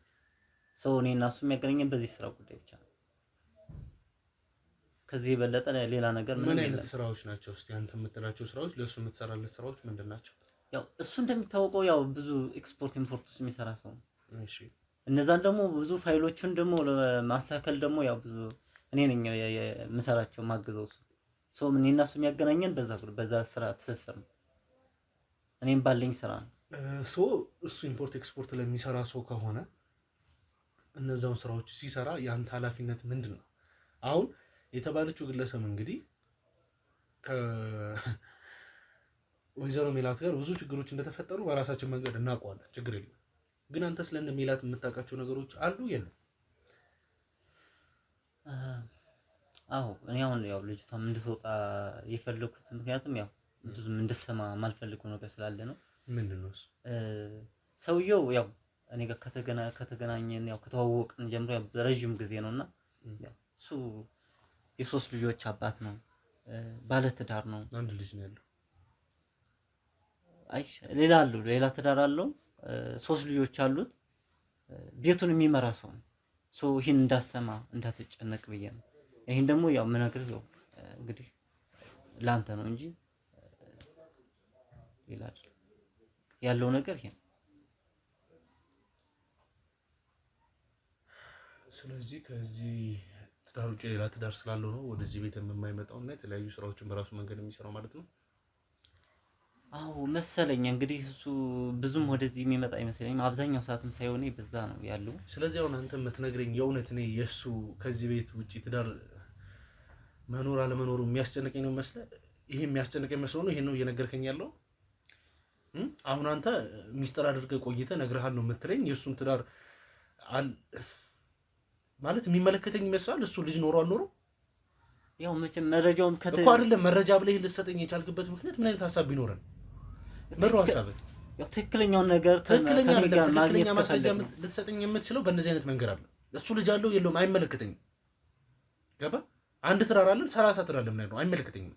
Speaker 1: ሰው እኔ እና እሱ የሚያገናኘን በዚህ ስራ ጉዳይ ብቻ ነው። ከዚህ የበለጠ ሌላ ነገር
Speaker 2: ምን አይነት ስራዎች ናቸው? እስቲ አንተ የምትላቸው ስራዎች ለሱ የምትሰራለት ስራዎች ምንድናቸው?
Speaker 1: ያው እሱ እንደሚታወቀው ያው ብዙ ኤክስፖርት ኢምፖርት ውስጥ የሚሰራ ሰው ነው።
Speaker 2: እሺ
Speaker 1: እነዛን ደግሞ ብዙ ፋይሎችን ደግሞ ለማስተካከል ደግሞ ያው ብዙ እኔ ነኝ የምሰራቸው ማግዘው ሰው ምን እና እሱ የሚያገናኘን በዛ ስራ ትስስር ነው። እኔም ባለኝ ስራ ነው።
Speaker 2: እሱ ኢምፖርት ኤክስፖርት ለሚሰራ ሰው ከሆነ እነዛውን ስራዎች ሲሰራ ያንተ ኃላፊነት ምንድን ነው? አሁን የተባለችው ግለሰብ እንግዲህ ከወይዘሮ ሜላት ጋር ብዙ ችግሮች እንደተፈጠሩ በራሳችን መንገድ እናውቀዋለን። ችግር የለም። ግን አንተ ስለነ ሜላት የምታውቃቸው ነገሮች አሉ የለም?
Speaker 1: አዎ እኔ አሁን ያው ልጅቷም እንድትወጣ የፈለኩት ምክንያቱም ያው ብዙም እንድትሰማ ማልፈልገው ነገር ስላለ ነው።
Speaker 2: ምንድነው እሱ?
Speaker 1: ሰውየው ያው እኔ ጋር ከተገናኘን ያው ከተዋወቅን ጀምሮ ያው ረጅም ጊዜ ነውና ያው እሱ የሶስት ልጆች አባት ነው። ባለ ትዳር ነው።
Speaker 2: አንድ ልጅ ነው ያለው።
Speaker 1: አይ ሌላ ትዳር አለው። ሶስት ልጆች አሉት። ቤቱን የሚመራ ሰው ነው። ይሄን እንዳሰማ እንዳትጨነቅ ብዬ ነው። ይሄን ደግሞ ያው ምነግርህ ያው እንግዲህ ላንተ ነው እንጂ ሌላ አይደለም። ያለው ነገር ይሄ ነው።
Speaker 2: ስለዚህ ከዚህ ትዳር ውጭ ሌላ ትዳር ስላለው ነው ወደዚህ ቤት የማይመጣው እና የተለያዩ ስራዎችን በራሱ መንገድ የሚሰራው ማለት ነው።
Speaker 1: አዎ መሰለኝ እንግዲህ እሱ ብዙም ወደዚህ የሚመጣ አይመስለኝም። አብዛኛው ሰዓትም ሳይሆን በዛ ነው ያለው።
Speaker 2: ስለዚህ አሁን አንተ የምትነግረኝ የእውነት እኔ የሱ ከዚህ ቤት ውጪ ትዳር መኖር አለመኖሩ የሚያስጨንቀኝ ነው መስለ ይሄ የሚያስጨንቀኝ መስሎ ነው ይሄን ነው እየነገርከኝ ያለው? አሁን አንተ ሚስጥር አድርገህ ቆይተህ ነግረሃል ነው የምትለኝ? የሱን ትዳር ማለት የሚመለከተኝ ይመስላል? እሱ ልጅ ኖሮ አልኖሮ
Speaker 1: ያው መቼም መረጃውን
Speaker 2: እኮ አይደለም መረጃ ብለህ ልትሰጠኝ የቻልክበት ምክንያት ምን አይነት ሐሳብ ቢኖረን ምሩ ሐሳብ
Speaker 1: ያው ትክክለኛው ነገር ከኔ ጋር ማግኘት
Speaker 2: ማስረጃ ልትሰጠኝ የምትችለው በእነዚህ አይነት መንገድ አለ። እሱ ልጅ አለው የለውም አይመለከተኝም። ገባ? አንድ ትዳር አለን 30 ትዳር ለምን ነው አይመለከተኝም።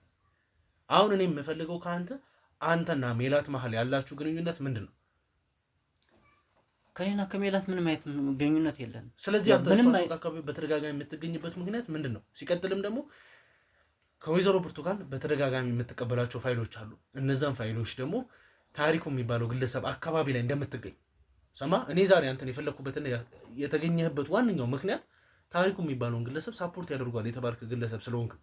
Speaker 2: አሁን እኔ የምፈልገው ከአንተ አንተና ሜላት መሀል ያላችሁ ግንኙነት ምንድነው?
Speaker 1: ከኔና ከሜላት ምንም አይነት ግንኙነት የለንም።
Speaker 2: ስለዚህ አንተ እሷ አካባቢ በተደጋጋሚ የምትገኝበት ምክንያት ምንድነው? ሲቀጥልም ደግሞ ከወይዘሮ ብርቱካን በተደጋጋሚ የምትቀበላቸው ፋይሎች አሉ። እነዛን ፋይሎች ደግሞ ታሪኩ የሚባለው ግለሰብ አካባቢ ላይ እንደምትገኝ ሰማ። እኔ ዛሬ አንተን የፈለኩበትና የተገኘህበት ዋነኛው ምክንያት ታሪኩ የሚባለውን ግለሰብ ሳፖርት ያደርጓል የተባልክ ግለሰብ ስለሆንክ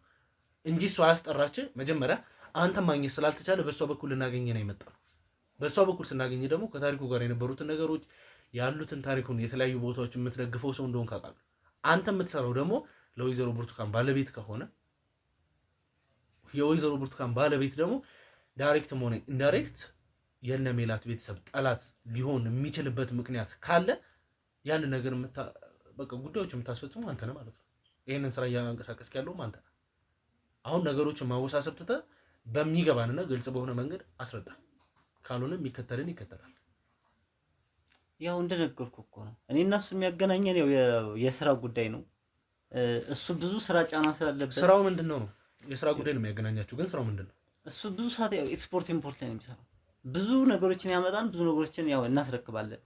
Speaker 2: እንጂ እሷ ያስጠራች መጀመሪያ አንተ ማግኘት ስላልተቻለ በእሷ በኩል ልናገኘ ነው የመጣው። በእሷ በኩል ስናገኝ ደግሞ ከታሪኩ ጋር የነበሩትን ነገሮች ያሉትን ታሪኩን የተለያዩ ቦታዎች የምትደግፈው ሰው እንደሆነ ካውቃለሁ። አንተ የምትሰራው ደግሞ ለወይዘሮ ብርቱካን ባለቤት ከሆነ የወይዘሮ ብርቱካን ባለቤት ደግሞ ዳይሬክትም ሆነ ኢንዳይሬክት የነ ሜላት ቤተሰብ ጠላት ሊሆን የሚችልበት ምክንያት ካለ ያን ነገር በቃ ጉዳዮች የምታስፈጽሙ አንተ ነህ ማለት ነው። ይሄንን ስራ እያንቀሳቀስክ ያለውም አንተ ነህ። አሁን ነገሮችን ማወሳሰብ ትተህ በሚገባንና ግልጽ በሆነ መንገድ አስረዳ። ካልሆነ የሚከተልን ይከተላል።
Speaker 1: ያው እንደነገርኩ እኮ ነው እኔ እና እሱ የሚያገናኘን ያው የስራ ጉዳይ ነው። እሱ ብዙ ስራ ጫና ስላለበት
Speaker 2: ስራው ምንድነው ነው የስራ ጉዳይ ነው የሚያገናኛችሁ። ግን ስራው ምንድነው?
Speaker 1: እሱ ብዙ ሰዓት ያው ኤክስፖርት ኢምፖርት ላይ ነው የሚሰራው። ብዙ ነገሮችን ያመጣን፣ ብዙ ነገሮችን ያው እናስረክባለን።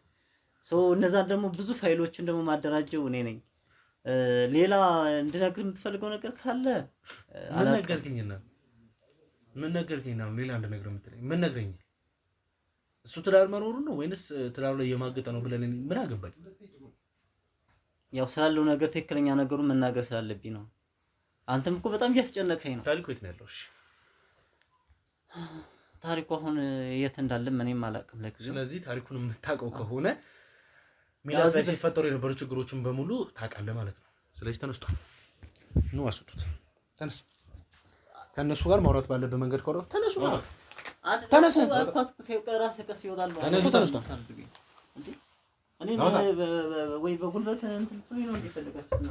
Speaker 1: እነዛን ደግሞ ብዙ ፋይሎችን ደግሞ ማደራጀው እኔ ነኝ። ሌላ እንድነግር የምትፈልገው ነገር ካለ
Speaker 2: ምን ነገርከኝና ሌላ እንድነግር የምትለኝ ምን ነግረኝ? እሱ ትዳር መኖሩ ነው ወይንስ ትዳሩ ላይ የማገጠ ነው ብለን ምን አገባኝ?
Speaker 1: ያው ስላለው ነገር ትክክለኛ ነገሩን መናገር ስላለብኝ ነው። አንተም እኮ በጣም እያስጨነቀኝ ነው።
Speaker 2: ታሪኩ የት ነው ያለው? እሺ
Speaker 1: ታሪኩ አሁን የት እንዳለ እኔም አላውቅም ለጊዜው።
Speaker 2: ስለዚህ ታሪኩን የምታውቀው ከሆነ ሜላት ላይ ሲፈጠሩ የነበሩ ችግሮችን በሙሉ ታውቃለህ ማለት ነው። ስለዚህ ተነስቷል ነው አስጡት። ተነስ። ከነሱ ጋር ማውራት ባለበት መንገድ ከሆነ ተነሱ። ተነስ።
Speaker 1: እኔ ወይ በጉልበት እንትን ብሎኝ ነው እንደፈለጋችሁና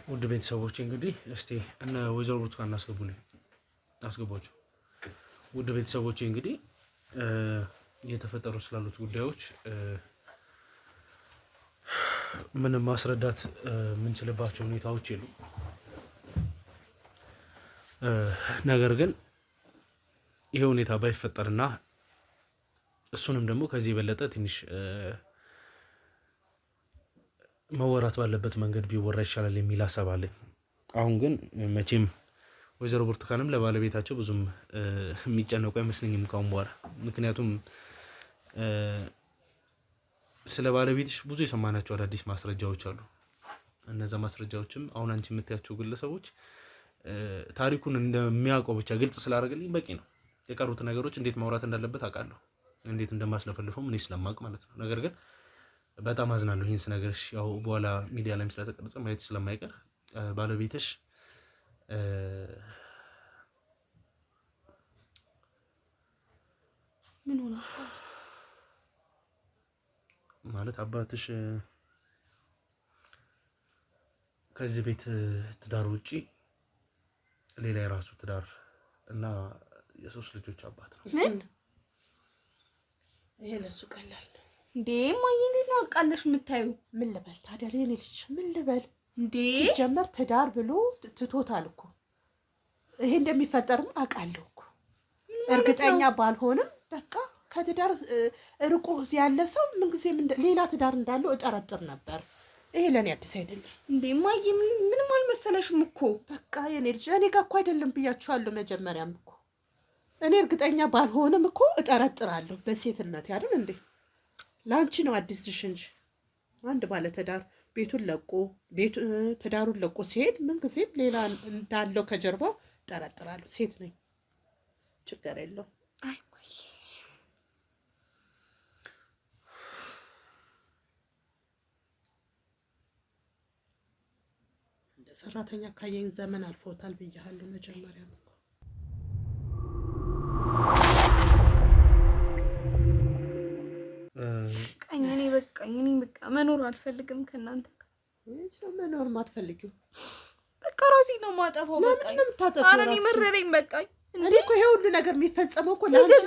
Speaker 2: ውድ ቤተሰቦች እንግዲህ እስቲ እነ ወይዘሮ ብርቱካን አስገቧቸው። ውድ ቤተሰቦች እንግዲህ እየተፈጠሩ ስላሉት ጉዳዮች ምንም ማስረዳት የምንችልባቸው ሁኔታዎች የሉ። ነገር ግን ይሄ ሁኔታ ባይፈጠርና እሱንም ደግሞ ከዚህ የበለጠ ትንሽ መወራት ባለበት መንገድ ቢወራ ይሻላል የሚል ሀሳብ አለኝ። አሁን ግን መቼም ወይዘሮ ብርቱካንም ለባለቤታቸው ብዙም የሚጨነቁ አይመስለኝም ካሁን በኋላ። ምክንያቱም ስለ ባለቤትሽ ብዙ የሰማናቸው አዳዲስ ማስረጃዎች አሉ። እነዛ ማስረጃዎችም አሁን አንቺ የምታያቸው ግለሰቦች ታሪኩን እንደሚያውቀው ብቻ ግልጽ ስላደረገልኝ በቂ ነው። የቀሩት ነገሮች እንዴት ማውራት እንዳለበት አውቃለሁ፣ እንዴት እንደማስለፈልፈው እኔ ስለማውቅ ማለት ነው። ነገር ግን በጣም አዝናለሁ ይሄን ስነግርሽ፣ ያው በኋላ ሚዲያ ላይም ስለተቀረጸ ማየት ስለማይቀር ባለቤትሽ
Speaker 4: ምን ሆነ
Speaker 2: ማለት አባትሽ ከዚህ ቤት ትዳር ውጪ ሌላ የራሱ ትዳር እና የሶስት ልጆች አባት ነው።
Speaker 4: ምን
Speaker 3: ይሄ ለሱ ቀላል ነው
Speaker 4: እንዴ? ማይ እንዴት ነው አቃለሽ የምታዩ?
Speaker 3: ምን ልበል ታዲያ ለኔ ልጅ ምን ልበል
Speaker 4: እንዴ?
Speaker 3: ሲጀመር ትዳር ብሎ ትቶታል እኮ። ይሄ እንደሚፈጠርም አውቃለሁ እኮ። እርግጠኛ ባልሆንም በቃ ከትዳር ርቆ ያለ ሰው ምንጊዜም ሌላ ትዳር እንዳለው እጠረጥር ነበር። ይሄ ለኔ አዲስ አይደለም
Speaker 4: እንዴ ማይ፣ ምንም አልመሰለሽም እኮ።
Speaker 3: በቃ የኔ ልጅ እኔ ጋር እኮ አይደለም ብያችኋለሁ መጀመሪያም እኮ። እኔ እርግጠኛ ባልሆንም እኮ እጠረጥራለሁ በሴትነት ያድን እንዴ። ላንቺ ነው አዲስሽ እንጂ አንድ ባለ ትዳር ትዳሩን ለቆ ሲሄድ ምንጊዜም ሌላ እንዳለው ከጀርባው እጠረጥራለሁ። ሴት ነኝ፣ ችግር የለውም።
Speaker 4: አይ ማይ
Speaker 3: እንደ ሰራተኛ ካየኝ ዘመን አልፎታል ብያለሁ መጀመሪያም እኮ።
Speaker 4: እኔ በቃ መኖር አልፈልግም ከእናንተ ጋር።
Speaker 3: እኔ መኖር ማትፈልጊው
Speaker 4: በቃ ራሴ ነው ማጠፋው። በቃ ኧረ እኔ መረረኝ በቃኝ።
Speaker 3: እኔ እኮ ይሄ ሁሉ ነገር የሚፈጸመው እኮ ላንቺ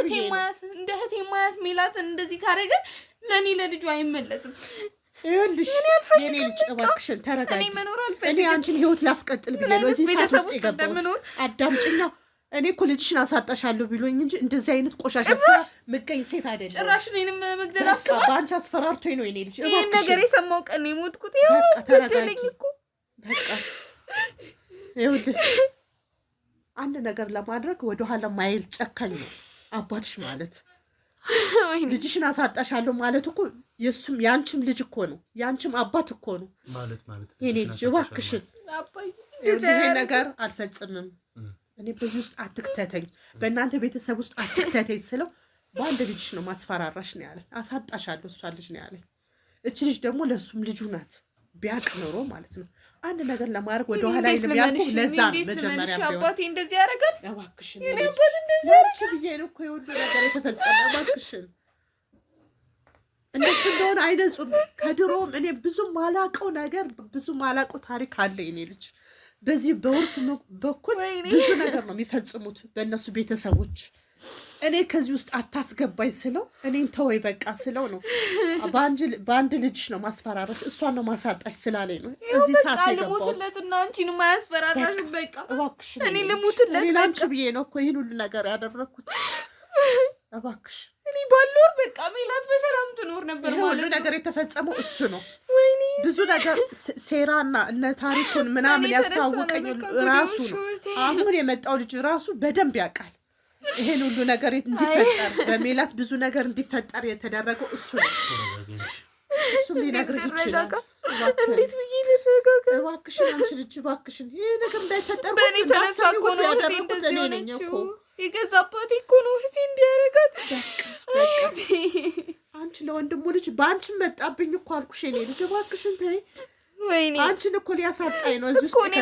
Speaker 3: ብዬ ነው።
Speaker 4: እንደ እህቴ ማያት ሜላት እንደዚህ ካደረገ ለኔ ለልጁ አይመለስም።
Speaker 3: ይኸውልሽ የኔ ልጅ እባክሽን ተረጋጊ።
Speaker 4: እኔ መኖር አልፈልግም።
Speaker 3: እኔ አንቺን ህይወት ላስቀጥል ብዬ ነው እዚህ ሳት ውስጥ የገባሁት። አዳምጪኝ። እኔ እኮ ልጅሽን አሳጣሻለሁ ቢሉኝ እንጂ እንደዚህ አይነት ቆሻሻ ስራ ምቀኝ ሴት አይደለም።
Speaker 4: ጭራሽ እኔንም መግደል አስባ
Speaker 3: በአንቺ አስፈራርቶኝ ነው የኔ ልጅ።
Speaker 4: ይሄን ነገር የሰማው ቀን ነው የሞትኩት።
Speaker 3: በቃ ተረጋጊ። በቃ ይኸውልሽ አንድ ነገር ለማድረግ ወደኋላ ማይል ጨካኝ ነው አባትሽ ማለት። ልጅሽን አሳጣሻለሁ ማለት እኮ የሱም ያንቺም ልጅ እኮ ነው፣ ያንቺም አባት እኮ ነው ማለት የኔ ልጅ። እባክሽን ይሄ ነገር አልፈጽምም። እኔ በዚህ ውስጥ አትክተተኝ፣ በእናንተ ቤተሰብ ውስጥ አትክተተኝ ስለው በአንድ ልጅሽ ነው ማስፈራራሽ ነው ያለን። አሳጣሻለሁ እሷ ልጅ ነው ያለኝ። እች ልጅ ደግሞ ለእሱም ልጁ ናት። ቢያቅ ኖሮ ማለት ነው አንድ ነገር ለማድረግ ወደ ኋላ ይልም ለዛ ነው መጀመሪያ
Speaker 4: አባቴ እንደዚህ ያደርጋል።
Speaker 3: እባክሽን ለአንቺ ብዬ ነው እኮ የሁሉ ነገር የተፈጸመ። እባክሽን እንደሱ እንደሆነ አይነጹም። ከድሮም እኔ ብዙ ማላቀው ነገር ብዙ ማላቀው ታሪክ አለ። እኔ ልጅ በዚህ በውርስ በኩል ብዙ ነገር ነው የሚፈጽሙት በእነሱ ቤተሰቦች። እኔ ከዚህ ውስጥ አታስገባኝ ስለው እኔን ተወይ በቃ ስለው ነው በአንድ ልጅሽ ነው ማስፈራራሽ፣ እሷን ነው ማሳጣሽ ስላለኝ ነው እዚህ ሰዓት የገባሁት።
Speaker 4: ልሙትለትና አንቺን ማያስፈራራሽ በቃ
Speaker 3: እባክሽ
Speaker 4: እኔ ልሙትለት።
Speaker 3: እኔ ላንቺ ብዬ ነው እኮ ይህን ሁሉ ነገር ያደረኩት። እባክሽ
Speaker 4: እኔ ባልኖር በቃ ሜላት በሰላም ትኖር ነበር ማለት ነው።
Speaker 3: ሁሉ ነገር የተፈጸመው እሱ ነው። ብዙ ነገር ሴራና እነ ታሪኩን ምናምን ያስታወቀኝ ራሱ ነው። አሁን የመጣው ልጅ ራሱ በደንብ ያውቃል ይሄን ሁሉ ነገር እንዲፈጠር በሜላት ብዙ ነገር እንዲፈጠር የተደረገው እሱ ነው። እሱም ሊነግርህ ይችላል።
Speaker 4: እንዴት ብዬ ልረጋጋ?
Speaker 3: እባክሽን አንቺ ልጅ እባክሽን ይሄ ነገር እንዳይፈጠር
Speaker 4: በእኔ ተነሳ እኮ ነው
Speaker 3: ያደረኩት እኔ ነኝ እኮ።
Speaker 4: የገዛ አባቴ እኮ ነው እህቴ እንዲያደርጋት።
Speaker 3: አንቺ ለወንድሙ ልጅ በአንቺን መጣብኝ እኮ አልኩሽ የኔ ልጅ እባክሽን ተይ።
Speaker 4: ወይኔ
Speaker 3: አንቺን እኮ ሊያሳጣኝ ነው እዚህ ውስጥ
Speaker 4: እኔ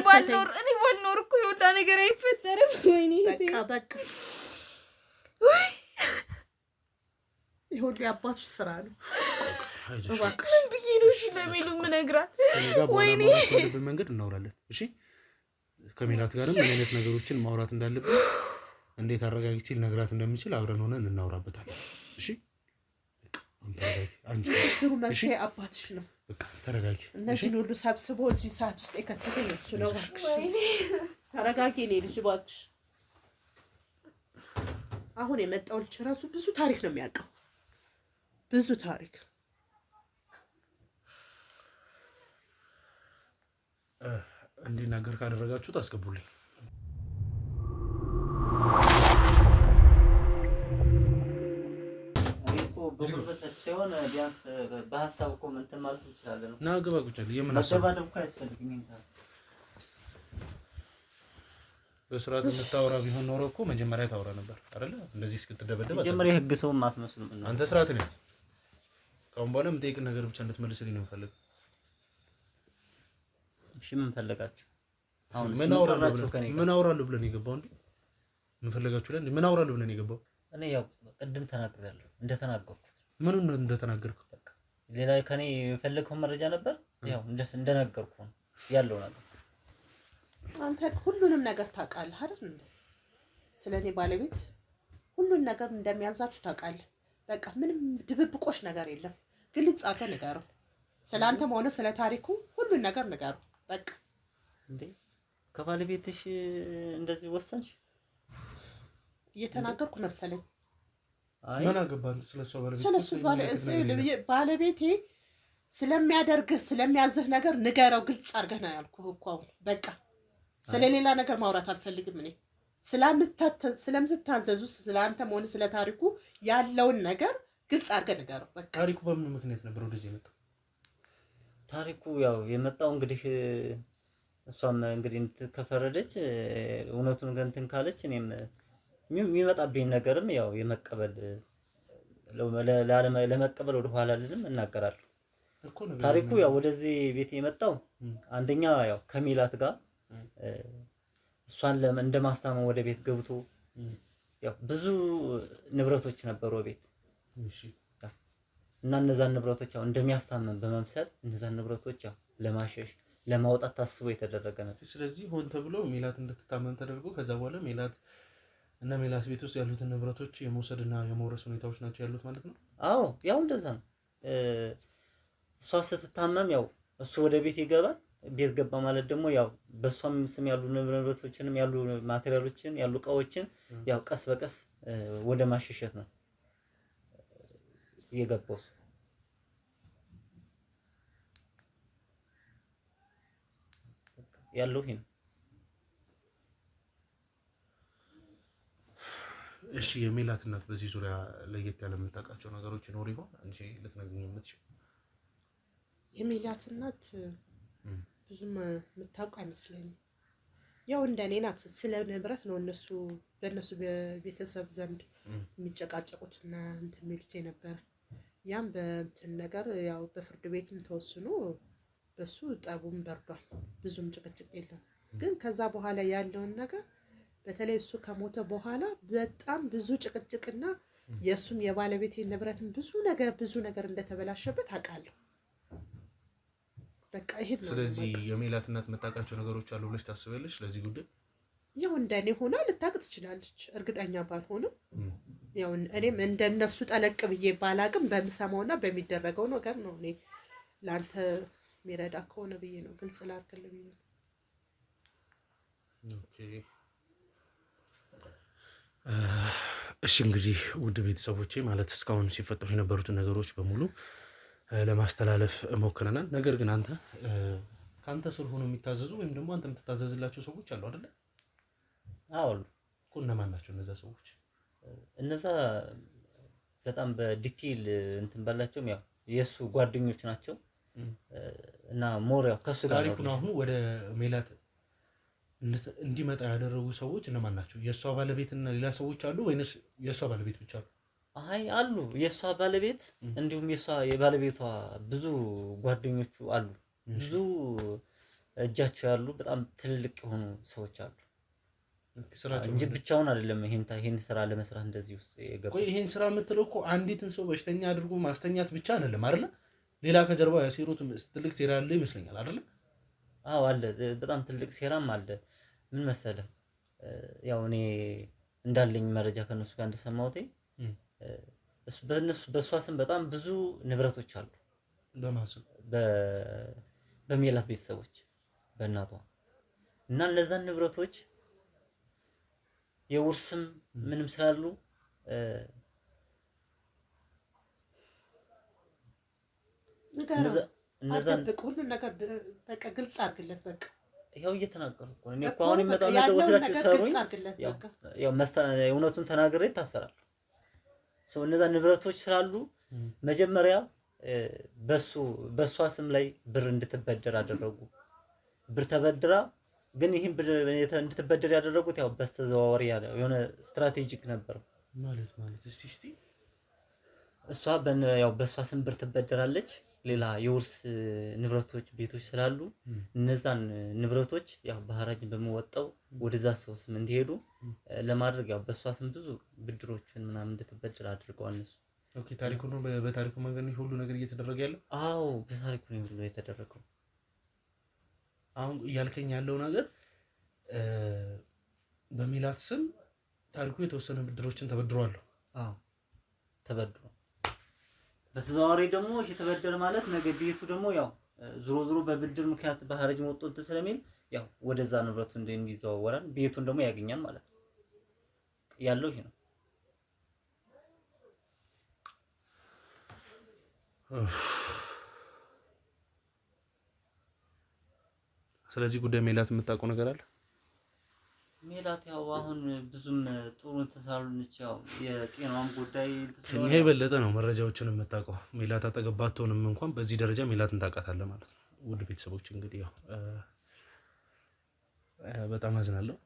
Speaker 4: ባልኖር እኮ የወዳ ነገር አይፈጠርም። ወይኔ
Speaker 3: በቃ ይሁን የአባትሽ ስራ ነው። እባክሽ
Speaker 4: ምን ብዬ ነው እሺ ለሚሉ የምነግራት? ወይኔ
Speaker 2: መንገድ እናወራለን። እሺ ከሜላት ጋርም ምን አይነት ነገሮችን ማውራት እንዳለብን እንዴት አረጋግጬ ልነግራት እንደምችል አብረን ሆነን እናወራበታለን። እሺ
Speaker 3: ችግሩ መንስኤ አባትሽ ነው።
Speaker 2: በቃ ተረጋጊ።
Speaker 3: እነዚህን ሁሉ ሰብስቦ እዚህ ሰዓት ውስጥ የከተተኝ እሱ ነው። እባክሽ ተረጋጊ እኔ ልጅ እባክሽ። አሁን የመጣው ልጅ ራሱ ብዙ ታሪክ ነው የሚያውቀው፣ ብዙ ታሪክ።
Speaker 2: እንዲናገር ካደረጋችሁት አስገቡልኝ።
Speaker 1: በጉልበታችሁ ሳይሆን ቢያንስ በሀሳብ እኮ እንትን ማለት እንችላለን።
Speaker 2: ና ግባ ቁጭ አለ። የምን ሀሳብ
Speaker 1: መደባደብ እኮ አያስፈልግም።
Speaker 2: በስርዓት የምታወራ ቢሆን ኖሮ እኮ መጀመሪያ ታወራ ነበር አይደለ? እንደዚህ እስክትደበደብ
Speaker 1: መጀመሪያ የህግ ሰውም አትመስሉም።
Speaker 2: አንተ ስርዓት ነህ። ካሁን በኋላ የምጠይቅህ ነገር ብቻ እንድትመልስልኝ ነው የምፈልገው።
Speaker 1: እሺ ምን ፈለጋችሁ? አሁን
Speaker 2: ምን አውራለሁ ብለን የገባው እንዴ? ምን ፈለጋችሁ ላይ ምን አውራለሁ ብለን የገባው?
Speaker 1: እኔ ያው ቅድም ተናግሬያለሁ እንደተናገርኩት።
Speaker 2: ምኑን እንደተናገርኩ?
Speaker 1: በቃ ሌላ ከኔ የፈለግከው መረጃ ነበር። ያው እንደነገርኩ ያለው ነገር
Speaker 3: አንተ ሁሉንም ነገር ታውቃለህ አይደል እንዴ? ስለኔ ባለቤት ሁሉን ነገር እንደሚያዛችሁ ታውቃለህ። በቃ ምንም ድብብቆሽ ነገር የለም። ግልጽ አድርገህ ንገረው። ስለአንተም ሆነ ስለ ታሪኩ ሁሉን ነገር ንገረው። በቃ
Speaker 1: እንዴ ከባለቤትሽ እንደዚህ ወሰንሽ?
Speaker 3: እየተናገርኩ መሰለኝ።
Speaker 2: አይ ምን አገባን ስለሷ
Speaker 3: ባለቤቴ ስለሚያደርግህ ስለሚያዝህ ነገር ንገረው። ግልጽ አድርገህ ነው ያልኩህ እኮ አሁን በቃ ስለሌላ ነገር ማውራት አልፈልግም። እኔ ስለምትታዘዙ ስለአንተም ሆነ ስለ ታሪኩ ያለውን ነገር ግልጽ አድርገህ ንገረው። በቃ
Speaker 2: ታሪኩ በምን ምክንያት ነበር ወደዚህ የመጣው?
Speaker 1: ታሪኩ ያው የመጣው እንግዲህ እሷም እንግዲህ ከፈረደች እውነቱን እንትን ካለች እኔም የሚመጣብኝ ነገርም ያው የመቀበል ለመቀበል ወደ ኋላ ልልም እናገራለሁ። ታሪኩ ያው ወደዚህ ቤት የመጣው አንደኛ ያው ከሜላት ጋር እሷን እንደማስታመም ወደ ቤት ገብቶ ያው ብዙ ንብረቶች ነበሩ ቤት እና እነዛን ንብረቶች ያው እንደሚያስታመም በመምሰል እነዛን ንብረቶች ያው ለማሸሽ ለማውጣት ታስቦ የተደረገ ነበር።
Speaker 2: ስለዚህ ሆን ተብሎ ሜላት እንድትታመም ተደርጎ ከዛ በኋላ ሜላት ቤት ውስጥ ያሉትን ንብረቶች የመውሰድና የመውረስ ሁኔታዎች ናቸው ያሉት ማለት ነው።
Speaker 1: አዎ ያው እንደዛ ነው። እሷ ስትታመም ያው እሱ ወደ ቤት ይገባል። ቤት ገባ ማለት ደግሞ ያው በሷም ስም ያሉ ንብረቶችንም ያሉ ማቴሪያሎችን ያሉ እቃዎችን ያው ቀስ በቀስ ወደ ማሸሸት ነው የገባው። ያለው ይሄ ነው።
Speaker 2: እሺ የሜላት እናት በዚህ ዙሪያ ለየት ያለ የምታውቃቸው ነገሮች ይኖር ይሆን? አንቺ ልትነግሪኝ የምትችል?
Speaker 3: የሜላት እናት ብዙም የምታውቅ አይመስለኝም። ያው እንደኔ ናት። ስለ ንብረት ነው በእነሱ ቤተሰብ ዘንድ የሚጨቃጨቁትና እንትን የሚሉት የነበረ። ያም በእንትን ነገር ያው በፍርድ ቤትም ተወስኖ በሱ ጠቡም በርዷል። ብዙም ጭቅጭቅ የለም። ግን ከዛ በኋላ ያለውን ነገር በተለይ እሱ ከሞተ በኋላ በጣም ብዙ ጭቅጭቅና የእሱም የባለቤቴ ንብረትም ብዙ ነገር እንደተበላሸበት አውቃለሁ። በቃ ይሄ ነው።
Speaker 2: ስለዚህ የሜላት እናት የምታውቃቸው ነገሮች አሉ ብለሽ ታስቢያለሽ ለዚህ ጉዳይ?
Speaker 3: ያው እንደኔ ሆና ልታውቅ ትችላለች፣ እርግጠኛ ባልሆንም ያው እኔም እንደነሱ ጠለቅ ብዬ ባላቅም በምሰማውና በሚደረገው ነገር ነው። እኔ ለአንተ የሚረዳ ከሆነ ብዬ ነው ግልጽ ላድርግልህ ብዬ ነው።
Speaker 2: ኦኬ እሺ እንግዲህ ውድ ቤተሰቦቼ ማለት እስካሁን ሲፈጠሩ የነበሩትን ነገሮች በሙሉ ለማስተላለፍ ሞክረናል። ነገር ግን ከአንተ ስር ሆኖ የሚታዘዙ ወይም ደግሞ አንተ የምትታዘዝላቸው ሰዎች አሉ አይደለ?
Speaker 1: አዎ አሉ
Speaker 2: እኮ። እነማን ናቸው እነዛ ሰዎች?
Speaker 1: እነዛ በጣም በዲቴል እንትን ባላቸውም ያው የእሱ ጓደኞች ናቸው እና ሞር ያው ከሱ ጋር
Speaker 2: ታሪኩን አሁን ወደ ሜላት እንዲመጣ ያደረጉ ሰዎች እነማን ናቸው? የእሷ ባለቤትና ሌላ ሰዎች አሉ ወይንስ የእሷ ባለቤት ብቻ ነው?
Speaker 1: አይ አሉ፣ የእሷ ባለቤት እንዲሁም የባለቤቷ ብዙ ጓደኞቹ አሉ። ብዙ እጃቸው ያሉ በጣም ትልልቅ የሆኑ ሰዎች አሉ እንጂ ብቻውን አይደለም ይሄን ስራ ለመስራት እንደዚህ ውስጥ የገባው።
Speaker 2: ይሄን ስራ የምትለው እኮ አንዲትን ሰው በሽተኛ አድርጎ ማስተኛት ብቻ አይደለም አይደለ? ሌላ ከጀርባው ያሴሩት ትልቅ ሴራ አለ ይመስለኛል አይደለ?
Speaker 1: አዎ አለ፣ በጣም ትልቅ ሴራም አለ። ምን መሰለህ ያው እኔ እንዳለኝ መረጃ ከነሱ ጋር እንደሰማሁት በእሷ ስም በጣም ብዙ ንብረቶች አሉ።
Speaker 2: በማስም
Speaker 1: በሜላት ቤተሰቦች በእናቷ እና እነዛን ንብረቶች የውርስም ምንም ስላሉ
Speaker 3: እነዛን ሁሉን ነገር በቃ ግልጽ አድርግለት። በቃ
Speaker 1: ያው እየተናገርኩ እኮ እኔ እኮ አሁን የመጣው ነገር ወስዳችሁ ሰሩኝ። ያው እውነቱን ተናግሬ ይታሰራል። እነዛ ንብረቶች ስላሉ መጀመሪያ በሷ ስም ላይ ብር እንድትበደር አደረጉ። ብር ተበድራ ግን ይሄን ብር እንድትበደር ያደረጉት ያው በስተዘዋዋሪ የሆነ ስትራቴጂክ ነበር
Speaker 2: ማለት እስቲ
Speaker 1: እሷ በሷ ስም ብር ትበደራለች። ሌላ የውርስ ንብረቶች ቤቶች ስላሉ እነዛን ንብረቶች ያው በሐራጅ በመወጣው ወደዛ ሰው ስም እንዲሄዱ ለማድረግ ያው በሷ ስም ብዙ ብድሮችን ምናምን እንድትበደር አድርገዋል እነሱ።
Speaker 2: ኦኬ ታሪኩ ነው። በታሪኩ መንገድ ነው ሁሉ ነገር እየተደረገ ያለው።
Speaker 1: አዎ በታሪኩ ነው ሁሉ የተደረገው።
Speaker 2: አሁን እያልከኝ ያለው ነገር በሜላት ስም ታሪኩ የተወሰነ ብድሮችን ተበድሯል።
Speaker 1: አዎ ተበድሯል። በተዘዋዋሪ ደግሞ የተበደረ ማለት ነገ ቤቱ ደግሞ ያው ዞሮ በብድር ምክንያት በሐራጅ መውጣት ስለሚል ያው ወደዛ ንብረቱ እንዲዘዋወራል፣ ቤቱን ደግሞ ያገኛል ማለት ነው ያለው ይሄ ነው።
Speaker 2: ስለዚህ ጉዳይ ሜላት የምታውቀው ነገር አለ?
Speaker 1: ሜላት ያው አሁን ብዙም ጥሩ ተሳሉልኝ። ያው የጤናዋን ጉዳይ
Speaker 2: ከኛ የበለጠ ነው መረጃዎችን የምታውቀው። ሜላት አጠገብ ባትሆንም እንኳን በዚህ ደረጃ ሜላትን ታውቃታለህ ማለት ነው። ውድ ቤተሰቦች እንግዲህ ያው በጣም አዝናለሁ።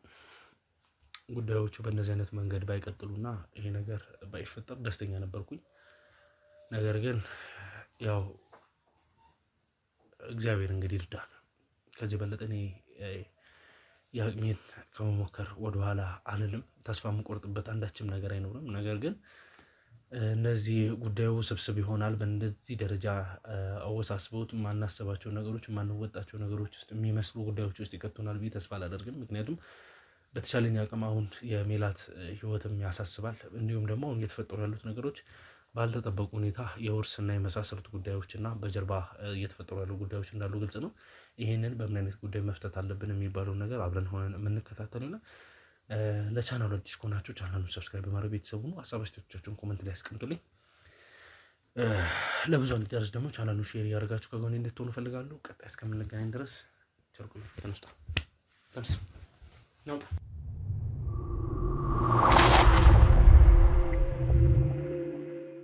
Speaker 2: ጉዳዮቹ በእነዚህ አይነት መንገድ ባይቀጥሉና ይሄ ነገር ባይፈጠር ደስተኛ ነበርኩኝ። ነገር ግን ያው እግዚአብሔር እንግዲህ ይርዳል። ከዚህ በለጠ እኔ የአቅሜን ከመሞከር ወደኋላ አልልም። ተስፋ የምቆርጥበት አንዳችም ነገር አይኖርም። ነገር ግን እነዚህ ጉዳዩ ስብስብ ይሆናል። በእንደዚህ ደረጃ አወሳስበውት ማናስባቸው ነገሮች ማንወጣቸው ነገሮች ውስጥ የሚመስሉ ጉዳዮች ውስጥ ይከቱናል ብዬ ተስፋ አላደርግም። ምክንያቱም በተቻለኝ አቅም አሁን የሜላት ሕይወትም ያሳስባል። እንዲሁም ደግሞ አሁን እየተፈጠሩ ያሉት ነገሮች ባልተጠበቁ ሁኔታ የውርስና የመሳሰሉት ጉዳዮችና በጀርባ እየተፈጠሩ ያሉ ጉዳዮች እንዳሉ ግልጽ ነው። ይህንን በምን አይነት ጉዳይ መፍታት አለብን የሚባለውን ነገር አብረን ሆነን የምንከታተልና ለቻናሉ አዲስ ከሆናችሁ ቻናሉን ሰብስክራይብ በማድረግ ቤተሰቡ ነው። ሀሳብ አስተያየቶቻችሁን ኮሜንት ላይ አስቀምጡልኝ። ለብዙ እንዲደርስ ደግሞ ቻናሉን ሼር እያደረጋችሁ ከጎኔ እንድትሆኑ እፈልጋለሁ። ቀጣይ እስከምንገናኝ ድረስ ቸር ቆዩ። ተነስታ